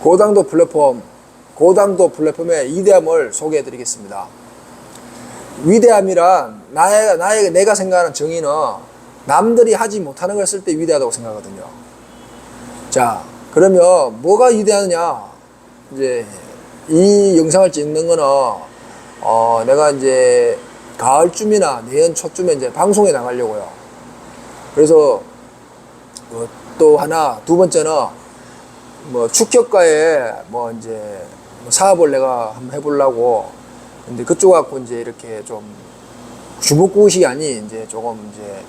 고당도 플랫폼의 위대함을 소개해 드리겠습니다. 위대함이란 내가 생각하는 정의는 남들이 하지 못하는 걸 쓸 때 위대하다고 생각하거든요. 자, 그러면 뭐가 위대하느냐? 이제 이 영상을 찍는 거는 내가 이제 가을쯤이나 내년 초쯤에 이제 방송에 나가려고요. 그래서 또 하나, 두 번째는 뭐 축협가에 뭐 이제 사업을 내가 한번 해보려고. 근데 그쪽 갖고 이제 이렇게 좀 주먹구구식이 아닌 이제 조금 이제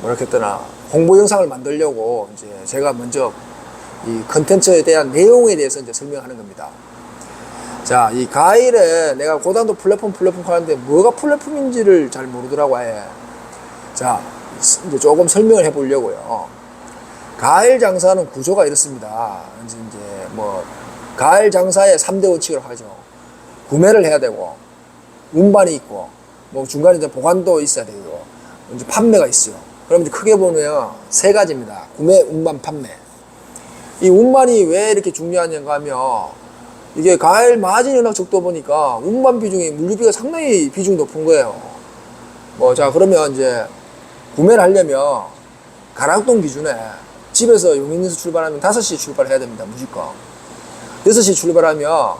뭐랄까 했더나 홍보 영상을 만들려고 이제 제가 먼저 이 컨텐츠에 대한 내용에 대해서 이제 설명하는 겁니다. 자, 이 가을에 내가 고당도 플랫폼 하는데 뭐가 플랫폼인지를 잘 모르더라고 아예. 자, 이제 조금 설명을 해보려고요. 가을 장사는 구조가 이렇습니다. 이제 뭐 가을 장사의 3대 원칙을 하죠. 구매를 해야 되고, 운반이 있고, 뭐 중간에 이제 보관도 있어야 되고, 이제 판매가 있어요. 그럼 이제 크게 보면 세 가지입니다. 구매, 운반, 판매. 이 운반이 왜 이렇게 중요하냐고 하면, 이게 가을 마진이 워낙 적다 보니까 운반 비중이, 물류비가 상당히 비중 높은 거예요. 뭐, 자, 그러면 이제 구매를 하려면 가락동 기준에 집에서 용인에서 출발하면 5시 출발해야 됩니다. 무조건. 6시 출발하면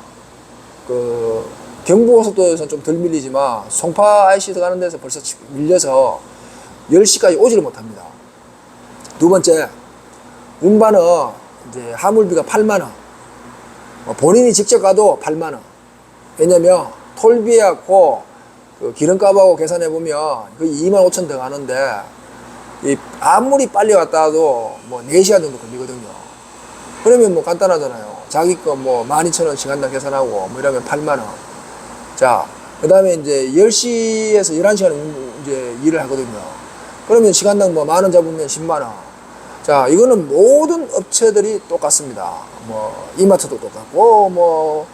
그 경부고속도로에서는 좀 덜 밀리지만 송파 IC 가는 데서 벌써 밀려서 10시까지 오지를 못합니다. 두 번째, 운반은 이제 하물비가 8만원. 본인이 직접 가도 8만원. 왜냐면 톨비하고 그 기름값하고 계산해보면 거의 2만 5천 더 가는데, 아무리 빨리 왔다 와도 뭐 4시간 정도 걸리거든요. 그러면 뭐 간단하잖아요. 자기 거 뭐 12,000원 시간당 계산하고 뭐 이러면 8만원. 자, 그 다음에 이제 10시에서 11시간 이제 일을 하거든요. 그러면 시간당 뭐 10,000원 잡으면 10만원. 자, 이거는 모든 업체들이 똑같습니다. 뭐 이마트도 똑같고 뭐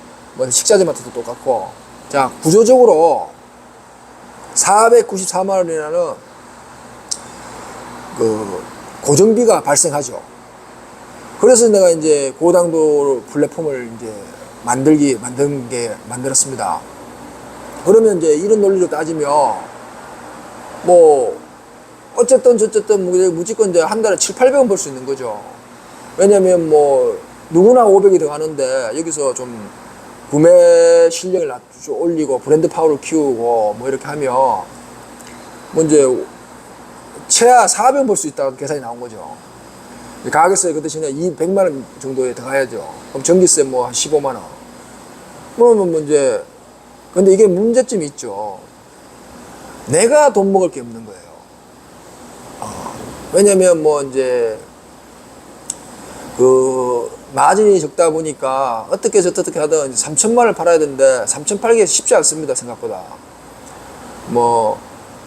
식자재 마트도 똑같고. 자, 구조적으로 494만원이라는 그 고정비가 발생하죠. 그래서 내가 이제 고당도 플랫폼을 이제 만들었습니다. 그러면 이제 이런 논리로 따지면 뭐 어쨌든 무조건 이제 한 달에 700~800원 벌 수 있는 거죠. 왜냐면 뭐 누구나 500이 더 가는데 여기서 좀 구매 실력을 올리고 브랜드 파워를 키우고 뭐 이렇게 하면 뭐 이제 최하 400원 벌 수 있다고 계산이 나온 거죠. 가격세 그 대신에 200만원 정도에 들어가야죠. 그럼 전기세 뭐 한 15만원. 뭐 이제, 근데 이게 문제점이 있죠. 내가 돈 먹을 게 없는 거예요. 왜냐면 뭐 이제, 그, 마진이 적다 보니까 어떻게 하든 3천만원을 팔아야 되는데 3천 팔기 쉽지 않습니다, 생각보다. 뭐,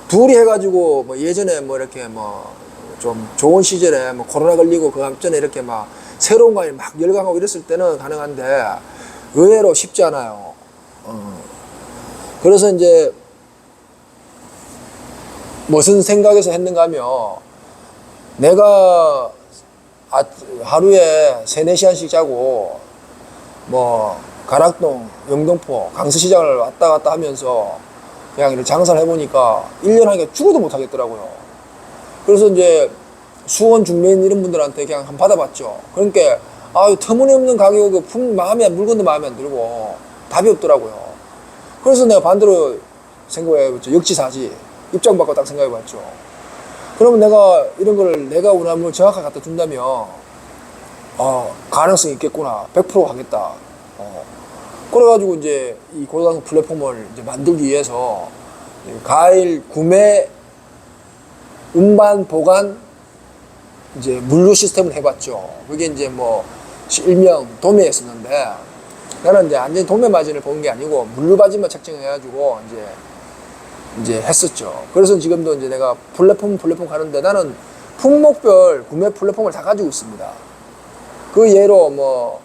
둘이 해가지고 뭐 예전에 뭐 이렇게 뭐 좀 좋은 시절에 뭐 코로나 걸리고 그 앞전에 이렇게 막 새로운 과일 막 열광하고 이랬을 때는 가능한데 의외로 쉽지 않아요. 그래서 이제 무슨 생각에서 했는가 하면 내가 하루에 3~4시간씩 자고 뭐 가락동, 영등포, 강서시장을 왔다 갔다 하면서 그냥 이렇게 장사를 해보니까 1년 하니까 죽어도 못 하겠더라고요. 그래서 이제 수원 중매인 이런 분들한테 그냥 한번 받아봤죠. 그러니까 터무니없는 가격에 물건도 마음에 안 들고 답이 없더라고요. 그래서 내가 반대로 생각해봤죠. 역지사지. 입장 바꿔 딱 생각해봤죠. 그러면 내가 이런 걸 내가 원하는 걸 정확하게 갖다 준다면 가능성이 있겠구나. 100% 하겠다. 그래가지고 이제 이 고당 플랫폼을 이제 만들기 위해서 가일 구매, 운반, 보관, 이제 물류 시스템을 해봤죠. 그게 이제 뭐 일명 도매였었는데 나는 이제 완전히 도매 마진을 본 게 아니고 물류 마진만 책정해가지고 이제 했었죠. 그래서 지금도 이제 내가 플랫폼 가는데 나는 품목별 구매 플랫폼을 다 가지고 있습니다. 그 예로 뭐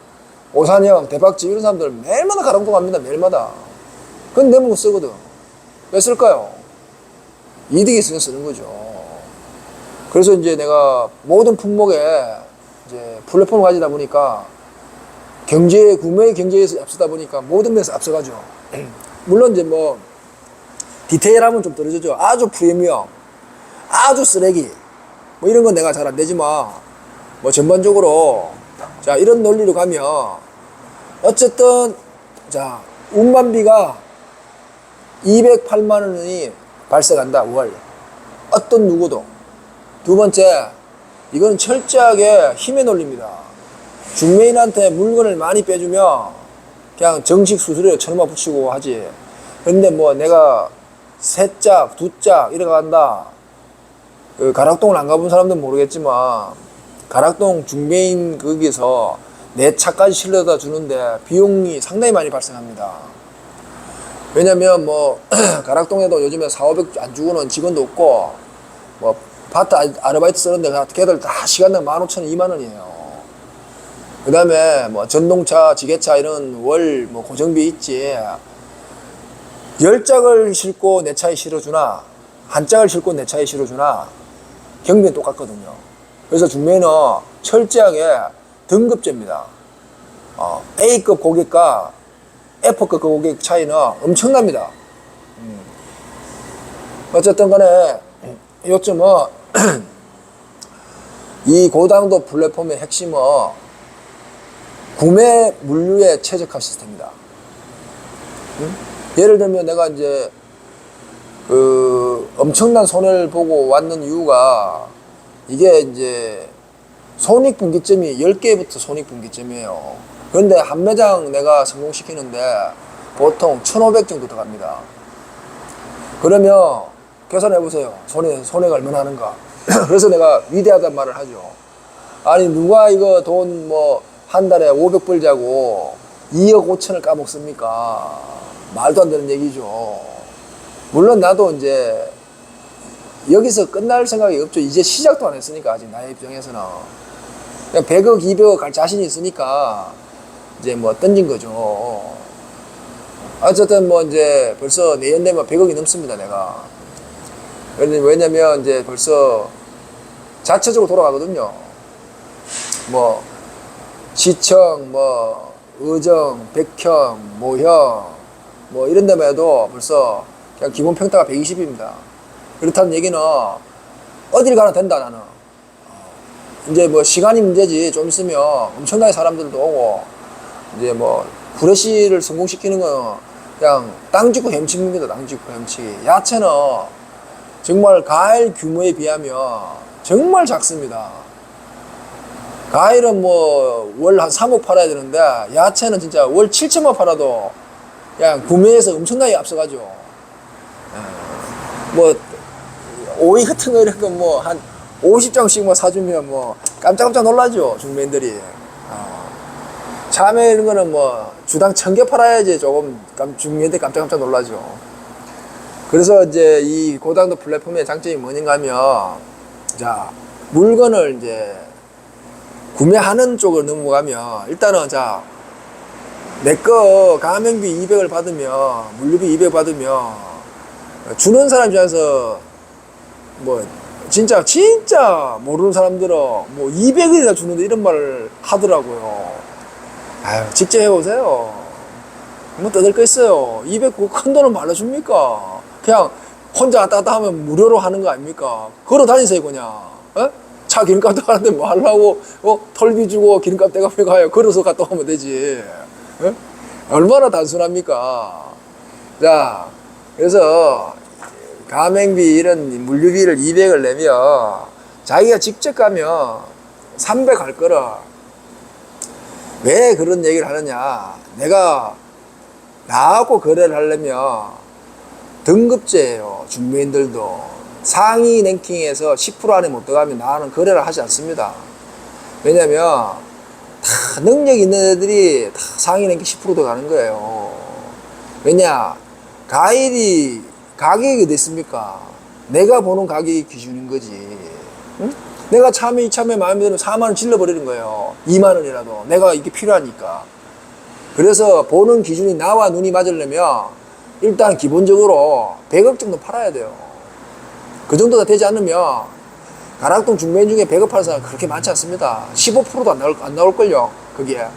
오산형, 대박집 이런 사람들 매일마다 가랑도 갑니다. 매일마다. 그건 내 몸을 쓰거든. 왜 쓸까요? 이득이 있으면 쓰는 거죠. 그래서 이제 내가 모든 품목에 이제 플랫폼을 가지다 보니까 구매 경제에서 앞서다 보니까 모든 면에서 앞서가죠. 물론 이제 뭐 디테일하면 좀 떨어지죠. 아주 프리미엄, 아주 쓰레기, 뭐 이런 건 내가 잘 안 되지만, 뭐 전반적으로, 자, 이런 논리로 가면, 어쨌든, 자, 운반비가 208만 원이 발생한다, 월. 어떤 누구도. 두 번째, 이건 철저하게 힘의 논리입니다. 중매인한테 물건을 많이 빼주면 그냥 정식 수수료에 1,000원만 붙이고 하지. 근데 뭐 내가 세 짝, 두 짝 이래 간다. 그 가락동을 안 가본 사람들은 모르겠지만 가락동 중매인 거기서 내 차까지 실려다 주는데 비용이 상당히 많이 발생합니다. 왜냐면 뭐 가락동에도 요즘에 4,500 안 주고는 직원도 없고 뭐 파트 아르바이트 쓰는데 걔들 다 시간당 15,000원, 2만 원이에요. 그 다음에 뭐 전동차, 지게차 이런 월 뭐 고정비 있지. 10짝을 싣고 내 차에 실어주나 한 짝을 싣고 내 차에 실어주나 경비는 똑같거든요. 그래서 중매는 철저하게 등급제입니다. A급 고객과 F급 고객 차이는 엄청납니다. 어쨌든 간에 요즘은 이 고당도 플랫폼의 핵심은 구매 물류의 최적화 시스템이다. 예를 들면 내가 이제 그 엄청난 손해를 보고 왔는 이유가 이게 이제 손익분기점이 10개부터 손익분기점이에요. 그런데 한 매장 내가 성공시키는데 보통 1,500 정도 들어갑니다. 그러면 계산해 보세요. 손해가 얼마나 하는가. 그래서 내가 위대하단 말을 하죠. 아니 누가 이거 돈 뭐 한 달에 500 벌자고 2억 5천을 까먹습니까? 말도 안 되는 얘기죠. 물론 나도 이제 여기서 끝날 생각이 없죠. 이제 시작도 안 했으니까 아직 나의 입장에서는 그냥 100억 200억 갈 자신이 있으니까 이제 뭐 던진 거죠. 어쨌든 뭐 이제 벌써 내년 되면 100억이 넘습니다 내가. 왜냐면 이제 벌써 자체적으로 돌아가거든요. 뭐 시청, 뭐 의정, 백형, 모형 뭐 이런 데만 해도 벌써 그냥 기본 평타가 120입니다. 그렇다는 얘기는 어딜 가나 된다 나는. 이제 뭐 시간이 문제지. 좀 있으면 엄청나게 사람들도 오고 이제 뭐 후레쉬를 성공시키는 건 그냥 땅 짚고 헤엄치기입니다. 땅 짚고 헤엄치기. 야채는 정말 과일 규모에 비하면 정말 작습니다. 과일은 뭐 월 한 3억 팔아야 되는데 야채는 진짜 월 7천만 팔아도 그냥 구매해서 엄청나게 앞서가죠. 뭐 오이 같은 거 이런 거 뭐 한 50장씩 뭐 사주면 뭐 깜짝깜짝 놀라죠 중매인들이. 참외 이런 거는 뭐 주당 1,000개 팔아야지 조금 중매인들 깜짝깜짝 놀라죠. 그래서 이제 이 고당도 플랫폼의 장점이 뭐냐 하면 자 물건을 이제 구매하는 쪽으로 넘어가면 일단은 자 내거 가맹비 200을 받으면 물류비 200 받으면 주는 사람 입장에서 뭐 진짜 모르는 사람들은 뭐 200원이나 주는데 이런 말을 하더라고요. 아유 직접 해보세요. 뭐 떠들 거 있어요. 200 큰 돈은 말로 줍니까? 그냥 혼자 왔다 갔다 하면 무료로 하는 거 아닙니까? 걸어 다니세요 그냥. 어? 차 기름값 하는데 뭐 하려고 털비 주고 기름값 떼가 가요. 걸어서 갔다 오면 되지. 어? 얼마나 단순합니까? 자 그래서 가맹비 이런 물류비를 200을 내면 자기가 직접 가면 300 할 거라. 왜 그런 얘기를 하느냐. 내가 나하고 거래를 하려면 등급제예요. 중매인들도 상위 랭킹에서 10% 안에 못 들어가면 나는 거래를 하지 않습니다. 왜냐면 다 능력 있는 애들이 다 상위 랭킹 10% 들어가는 거예요. 왜냐 과일이 가격이 됐습니까? 내가 보는 가격이 기준인 거지. 응? 내가 참외 이참외 마음에 들면 4만 원 질러버리는 거예요. 2만 원이라도 내가 이게 필요하니까. 그래서 보는 기준이 나와 눈이 맞으려면 일단 기본적으로 100억 정도 팔아야 돼요. 그 정도가 되지 않으면 가락동 중매인 중에 100억 파는 사람 그렇게 많지 않습니다. 15%도 안 나올걸요 거기에.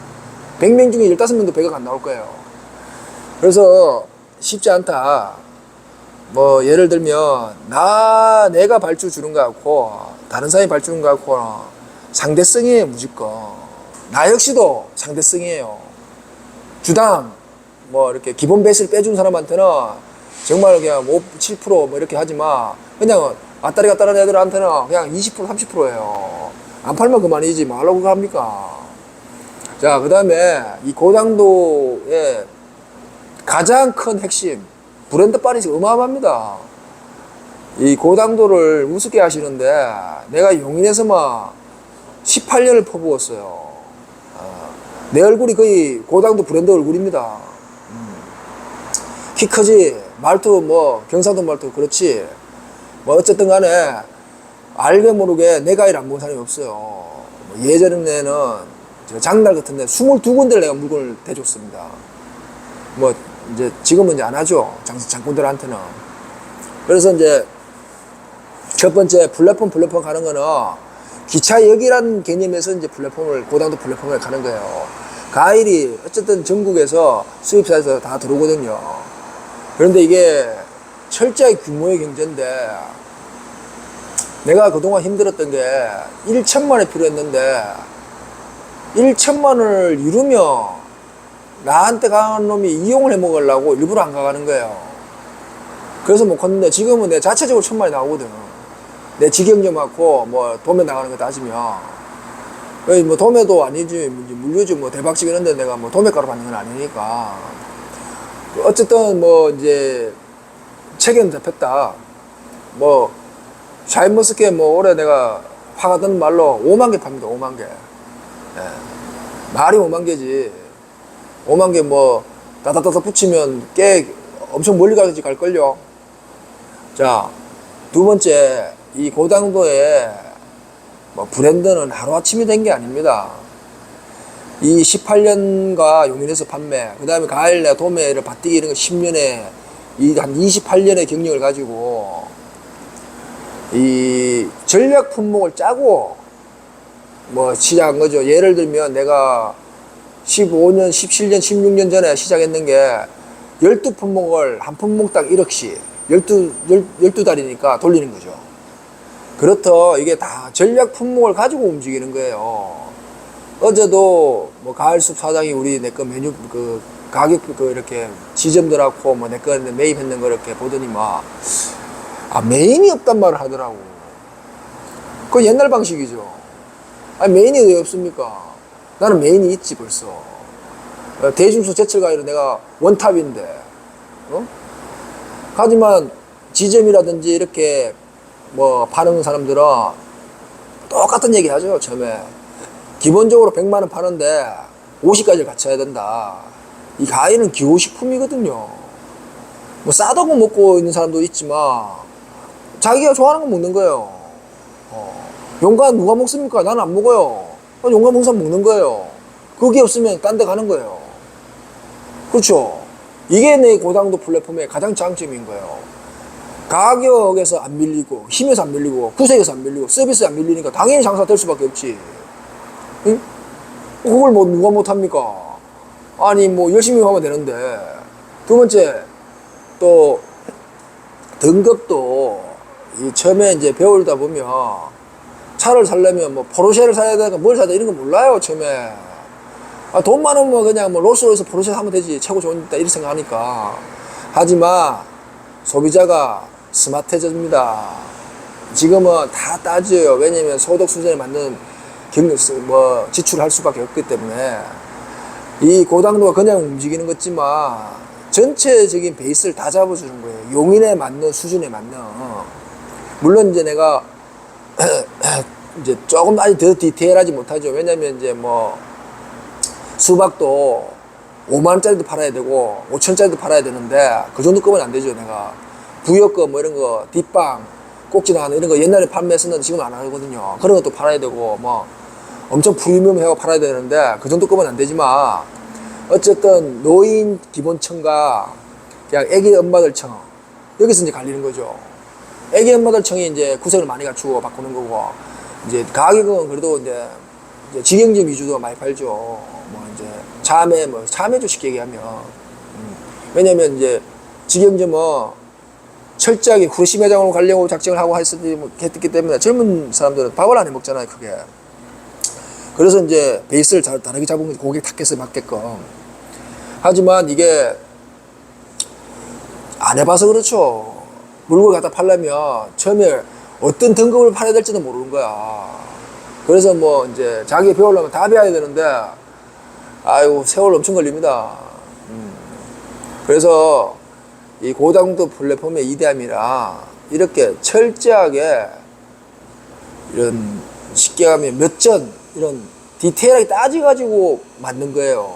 100명 중에 15명도 배가 안 나올 거예요. 그래서 쉽지 않다. 뭐 예를 들면 내가 발주 주는 거 같고 다른 사람이 발주 주는 거 같고 상대성이에요. 무조건 나 역시도 상대성이에요. 주당 뭐 이렇게 기본 베이스를 빼준 사람한테는 정말 그냥 5, 7%뭐 이렇게 하지만 그냥 왔다리 갔다 하는 애들한테는 그냥 20% 30%예요. 안 팔면 그만이지 뭐 하려고 합니까? 자, 그 다음에 이 고당도의 가장 큰 핵심 브랜드 빨이 어마어마합니다. 이 고당도를 우습게 하시는데 내가 용인에서만 18년을 퍼부었어요. 내 얼굴이 거의 고당도 브랜드 얼굴입니다. 키 크지, 말투 뭐 경상도 말투 그렇지. 뭐 어쨌든 간에 알게 모르게 내 가위를 안 본 사람이 없어요. 뭐 예전에는 장날 같은데 22군데를 내가 물건을 대줬습니다. 뭐 이제 지금은 이제 안 하죠. 장군들한테는. 그래서 이제 첫 번째 플랫폼 가는 거는 기차역이라는 개념에서 이제 고당도 플랫폼을 가는 거예요. 가일이 어쨌든 전국에서 수입사에서 다 들어오거든요. 그런데 이게 철저히 규모의 경제인데 내가 그동안 힘들었던 게 1천만 원이 필요했는데 1천만 원을 이루면 나한테 가는 놈이 이용을 해 먹으려고 일부러 안 가가는 거예요. 그래서 못 갔는데 지금은 내 자체적으로 1천만 원이 나오거든. 내 직영점 갖고 뭐 도매 나가는 거 따지면 뭐 도매도 아니지 물류지 뭐 대박집 이런데 내가 뭐 도매가로 받는 건 아니니까 어쨌든 뭐 이제 책임 잡혔다. 뭐 샤인머스켓 뭐 올해 내가 파가던 말로 5만 개 팝니다. 5만 개. 예. 말이 5만 개지. 5만 개 뭐 다다다다 붙이면 꽤 엄청 멀리까지 갈걸요. 자, 두 번째 이 고당도의 뭐 브랜드는 하루아침이 된 게 아닙니다. 이 18년가 용인에서 판매, 그 다음에 가을내 도매를 밭뛰기 이런 거 10년에 한 28년의 경력을 가지고 이 전략 품목을 짜고 뭐 시작한 거죠. 예를 들면 내가 15년, 17년, 16년 전에 시작했는 게 12품목을 한 품목당 1억씩 12달이니까 돌리는 거죠. 그렇다 이게 다 전략 품목을 가지고 움직이는 거예요. 어제도 뭐 가을숲 사장이 우리 내 거 메뉴 그 가격 그 이렇게 지점들하고 뭐 내 거 매입했는 거 이렇게 보더니 막 메인이 없단 말을 하더라고. 그건 옛날 방식이죠. 메인이 왜 없습니까? 나는 메인이 있지 벌써. 대중소 제철 가위로 내가 원탑인데 하지만 지점이라든지 이렇게 뭐 파는 사람들은 똑같은 얘기 하죠. 처음에 기본적으로 100만 원 파는데 50가지를 갖춰야 된다. 이 가위는 기호식품이거든요. 뭐 싸다고 먹고 있는 사람도 있지만 자기가 좋아하는 거 먹는 거예요. 용과 누가 먹습니까? 나는 안 먹어요. 용과 먹는 사람 먹는 거예요. 그게 없으면 딴 데 가는 거예요. 그렇죠? 이게 내 고당도 플랫폼의 가장 장점인 거예요. 가격에서 안 밀리고 힘에서 안 밀리고 구색에서 안 밀리고 서비스에 안 밀리니까 당연히 장사가 될 수밖에 없지. 응? 그걸 뭐 누가 못합니까? 아니 뭐 열심히 하면 되는데. 두 번째 또 등급도 이 처음에 이제 배우다 보면 차를 살려면 뭐 포르쉐를 사야 되니까 뭘 사야 돼 이런 거 몰라요. 처음에 돈 많으면 그냥 뭐 롤스로이스 포르쉐 사면 되지 최고 좋은 데 이렇게 생각하니까. 하지만 소비자가 스마트해집니다. 지금은 다 따져요. 왜냐면 소득 수준에 맞는 지출을 할 수밖에 없기 때문에 이 고당도가 그냥 움직이는 거지만 전체적인 베이스를 다 잡아주는 거예요. 용인에 맞는 수준에 맞는. 물론 이제 내가 이제 조금 아직 더 디테일하지 못하죠. 왜냐면 이제 뭐 수박도 5만원짜리도 팔아야 되고 5천원짜리도 팔아야 되는데 그 정도 급은 안 되죠. 내가 부여거 뭐 이런 거 뒷방 꼭지 나가는 이런 거 옛날에 판매했었는데 지금 안 하거든요. 그런 것도 팔아야 되고 뭐 엄청 프리미엄 해고 팔아야 되는데 그 정도 급은 안 되지만 어쨌든 노인 기본청과 그냥 애기 엄마들 청 여기서 이제 갈리는 거죠. 애기 엄마들 청이 이제 구색을 많이 갖추고 바꾸는 거고 이제 가격은 그래도 이제 직영점 위주도 많이 팔죠. 뭐 이제 자매죠, 쉽게 얘기하면. 왜냐면 이제 직영점은 철저하게 후레쉬 매장으로 가려고 작정을 하고 했기 때문에 젊은 사람들은 밥을 안 해 먹잖아요, 그게. 그래서 이제 베이스를 다르게 잡은 거지, 고객 타겟에 맞게끔. 하지만 이게 안 해봐서 그렇죠. 물건 갖다 팔려면 처음에 어떤 등급을 팔아야 될지도 모르는 거야. 그래서 뭐 이제 자기 배우려면 다 배워야 되는데, 아이고, 세월 엄청 걸립니다. 그래서 이 고당도 플랫폼의 이대함이라 이렇게 철저하게 이런 쉽게 하면 몇 전 이런 디테일하게 따져가지고 만든 거예요.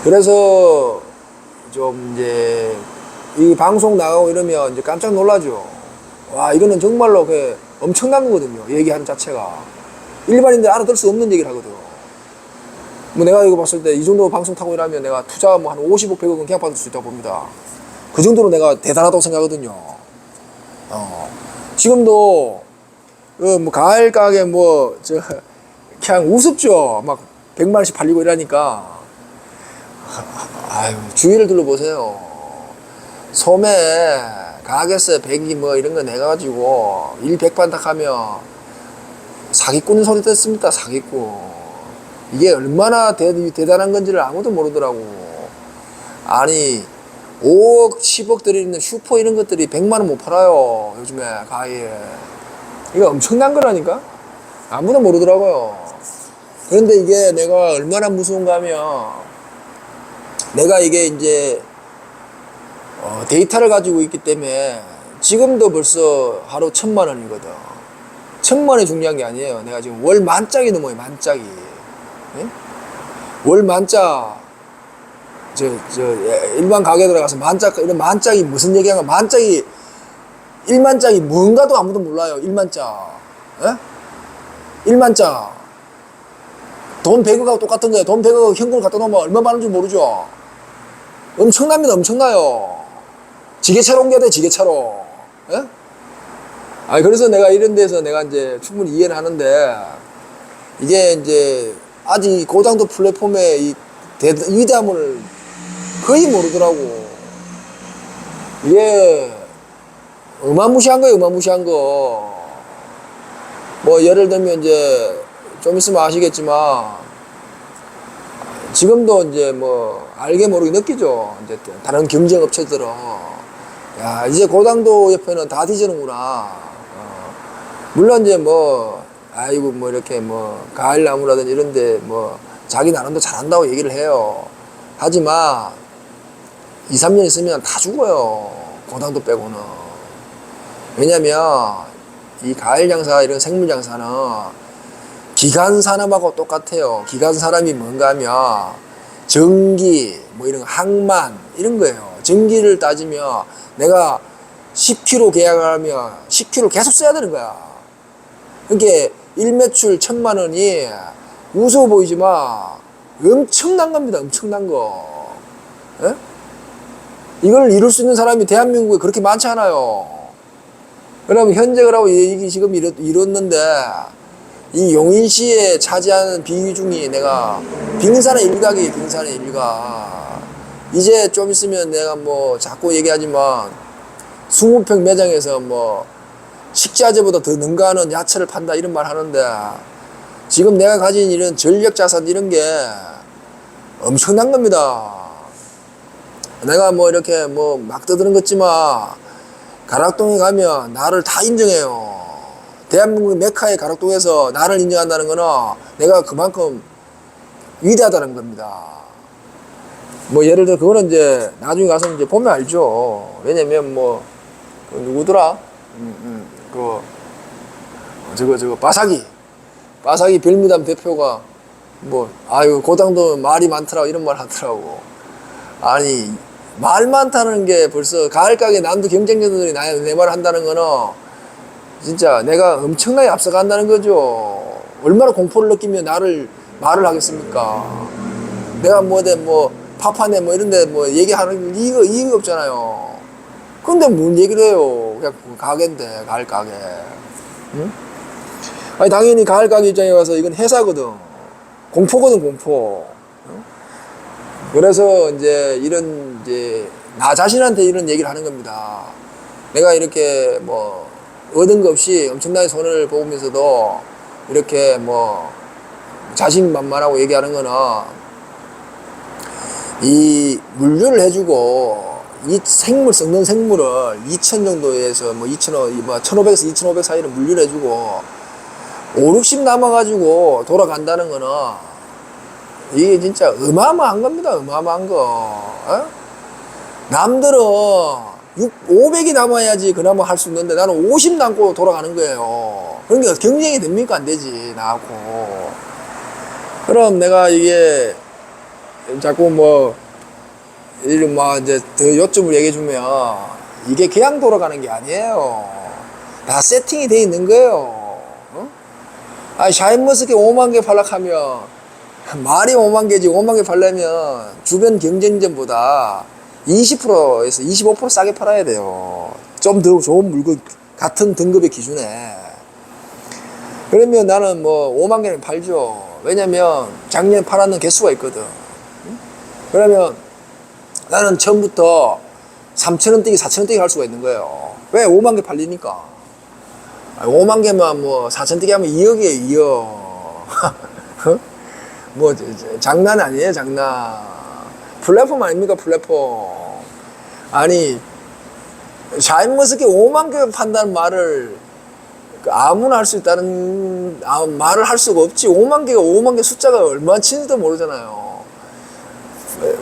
그래서 좀 이제 이 방송 나가고 이러면 이제 깜짝 놀라죠. 와, 이거는 정말로 그 엄청난 거거든요. 얘기하는 자체가. 일반인들 알아들 수 없는 얘기를 하거든. 뭐 내가 이거 봤을 때 이 정도 방송 타고 이러면 내가 투자 뭐 한 50억, 100억은 그냥 받을 수 있다고 봅니다. 그 정도로 내가 대단하다고 생각하거든요. 지금도 뭐 가을 가게 그냥 우습죠. 막 100만원씩 팔리고 이러니까. 아유, 주위를 둘러보세요. 소매, 가게세, 배기 뭐 이런 거 내가지고 일 백반탁 하면 사기꾼 소리 듣습니다. 사기꾼. 이게 얼마나 대단한 건지를 아무도 모르더라고. 아니 5억 10억 들이는 슈퍼 이런 것들이 100만원 못 팔아요, 요즘에 가게에. 이거 엄청난 거라니까. 아무도 모르더라고요. 그런데 이게 내가 얼마나 무서운가 하면, 내가 이게 이제 데이터를 가지고 있기 때문에 지금도 벌써 하루 1000만원이거든. 1000만원이 중요한 게 아니에요. 내가 지금 월 만짝이 넘어요, 만짝이. 예? 월 만짝, 일반 가게 들어가서 이런 만짝이 무슨 얘기하는 거야? 만짝이, 1만짝이 뭔가도 아무도 몰라요, 1만짝. 예? 1만짝. 돈 100억하고 똑같은 거예요. 돈 100억 현금을 갖다 놓으면 얼마 많은 줄 모르죠? 엄청납니다, 엄청나요. 지게차로 옮겨야 돼, 지게차로. 예? 그래서 내가 이런 데서 내가 이제 충분히 이해를 하는데, 이게 이제 아직 고당도 플랫폼의 이 위대함을 거의 모르더라고. 이게 어마무시한 거예요, 어마무시한 거. 뭐 예를 들면 이제 좀 있으면 아시겠지만 지금도 이제 뭐 알게 모르게 느끼죠. 이제 다른 경쟁 업체들은 야, 이제 고당도 옆에는 다 뒤지는구나. 물론 이제 뭐 아이고 뭐 이렇게 뭐 가을나무라든지 이런데 뭐 자기 나름대로 잘한다고 얘기를 해요. 하지만 2, 3년 있으면 다 죽어요, 고당도 빼고는. 왜냐면 이 가을 장사, 이런 생물 장사는 기간 산업하고 똑같아요. 기간 산업이 뭔가 하면 전기, 뭐 이런 항만 이런 거예요. 전기를 따지면 내가 10kg 계약을 하면 10kg 계속 써야 되는 거야. 그러니까 일매출 1000만원이 우스워 보이지만 엄청난 겁니다. 엄청난 거. 예? 이걸 이룰 수 있는 사람이 대한민국에 그렇게 많지 않아요. 그러면 현재 그러고 얘기 지금 이뤘는데 이 용인시에 차지하는 비중이 내가 빙산의 일각이에요. 빙산의 일각. 이제 좀 있으면 내가 뭐 자꾸 얘기하지만 20평 매장에서 뭐 식자재보다 더 능가하는 야채를 판다 이런 말 하는데, 지금 내가 가진 이런 전력 자산 이런 게 엄청난 겁니다. 내가 뭐 이렇게 뭐 막 떠드는 것지만 가락동에 가면 나를 다 인정해요. 대한민국 메카의 가락동에서 나를 인정한다는 거는 내가 그만큼 위대하다는 겁니다. 뭐 예를 들어 그거는 이제 나중에 가서 이제 보면 알죠. 왜냐면 뭐 누구더라? 저거 바사기 별미담 대표가 뭐 아유 고당도 말이 많더라고 이런 말 하더라고. 아니 말 많다는 게 벌써 가을 가게 남도 경쟁자들이 내 말을 한다는 거는 진짜 내가 엄청나게 앞서간다는 거죠. 얼마나 공포를 느끼면 말을 하겠습니까? 내가 뭐 파파네 뭐 이런데 뭐 얘기하는 이유가 없잖아요. 근데 뭔 얘기를 해요? 그냥 가게인데, 가을 가게. 응? 아니 당연히 가을 가게 입장에 와서 이건 회사거든. 공포거든, 공포. 그래서 이제 이런 이제 나 자신한테 이런 얘기를 하는 겁니다. 내가 이렇게 뭐 얻은 거 없이 엄청나게 손해를 보면서도 이렇게 뭐 자신만만하고 얘기하는 거는 이 물류를 해주고 이 생물 썩는 생물을 2,000 정도에서 뭐 1,500에서 2,500 사이를 물류를 해주고 5, 60 남아가지고 돌아간다는 거는 이게 진짜 어마어마한 겁니다. 어마어마한 거. 어? 남들은 500이 남아야지 그나마 할 수 있는데 나는 50 남고 돌아가는 거예요. 그러니까 경쟁이 됩니까? 안 되지, 나하고. 그럼 내가 이게 자꾸 뭐 이런 뭐 이제 더 요점을 얘기해 주면 이게 그냥 돌아가는 게 아니에요. 다 세팅이 돼 있는 거예요. 어? 아, 샤인머스켓 5만 개 팔락하면 말이 5만 개지 5만 개 팔려면 주변 경쟁점보다 20%에서 25% 싸게 팔아야 돼요. 좀 더 좋은 물건 같은 등급의 기준에. 그러면 나는 뭐 5만 개는 팔죠. 왜냐면 작년에 팔았는 개수가 있거든. 그러면 나는 처음부터 3,000원 뛰기, 4,000원 뛰기 할 수가 있는 거예요. 왜? 5만 개 팔리니까. 5만 개만 뭐 4,000원 뛰기 하면 2억이에요, 2억. 뭐 장난 아니에요, 장난. 플랫폼 아닙니까, 플랫폼. 아니, 샤인머스켓 5만 개 판다는 말을 아무나 할 수 있다는 말을 할 수가 없지. 5만 개 숫자가 얼마나 치는지도 모르잖아요.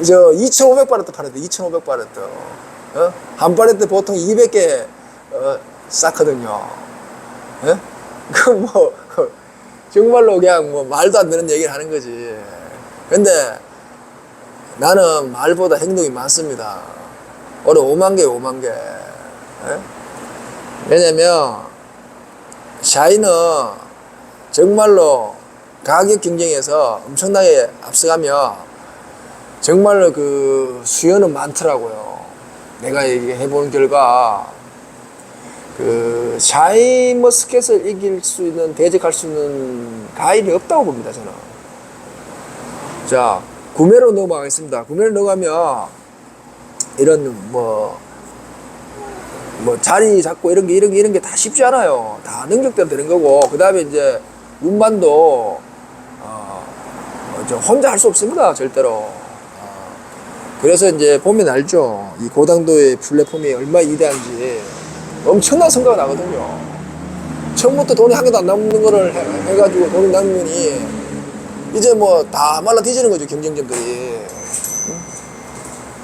2,500바레트 팔았대, 2,500바레트. 어? 한 바레트 보통 200개 쌓거든요. 예? 그 뭐, 정말로 그냥 뭐 말도 안 되는 얘기를 하는 거지. 근데 나는 말보다 행동이 많습니다. 올해 5만 개, 5만 개. 예? 왜냐면, 샤이는 정말로 가격 경쟁에서 엄청나게 앞서가며 정말로 그 수요는 많더라고요. 내가 얘기해본 결과 그 샤인머스켓을 이길 수 있는, 대적할 수 있는 과일이 없다고 봅니다, 저는. 자, 구매로 넘어가겠습니다. 구매로 넘어가면 이런 뭐 자리 잡고 이런 게 다 쉽지 않아요. 다 능력대로 되는 거고, 그 다음에 이제 운반도 혼자 할 수 없습니다, 절대로. 그래서 이제 보면 알죠. 이 고당도의 플랫폼이 얼마나 위대한지. 엄청난 성과가 나거든요. 처음부터 돈이 한 개도 안 남는 거를 해가지고 돈이 남으니 이제 뭐 다 말라 뒤지는 거죠, 경쟁점들이.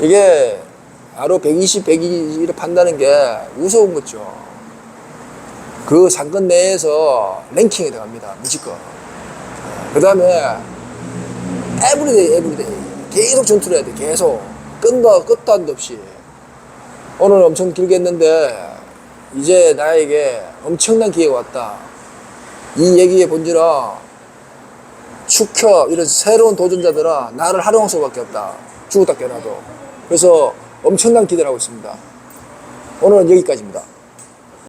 이게 하루 120, 120을 판다는 게 무서운 거죠. 그 상권 내에서 랭킹이 들어갑니다, 무조건. 그 다음에 에브리데이 계속 전투를 해야 돼. 계속 끝도 한도 없이. 오늘 엄청 길게 했는데 이제 나에게 엄청난 기회가 왔다. 이 얘기의 본질은 이런 새로운 도전자들은 나를 활용할 수밖에 없다. 죽었다 깨어나도. 그래서 엄청난 기대를 하고 있습니다. 오늘은 여기까지입니다.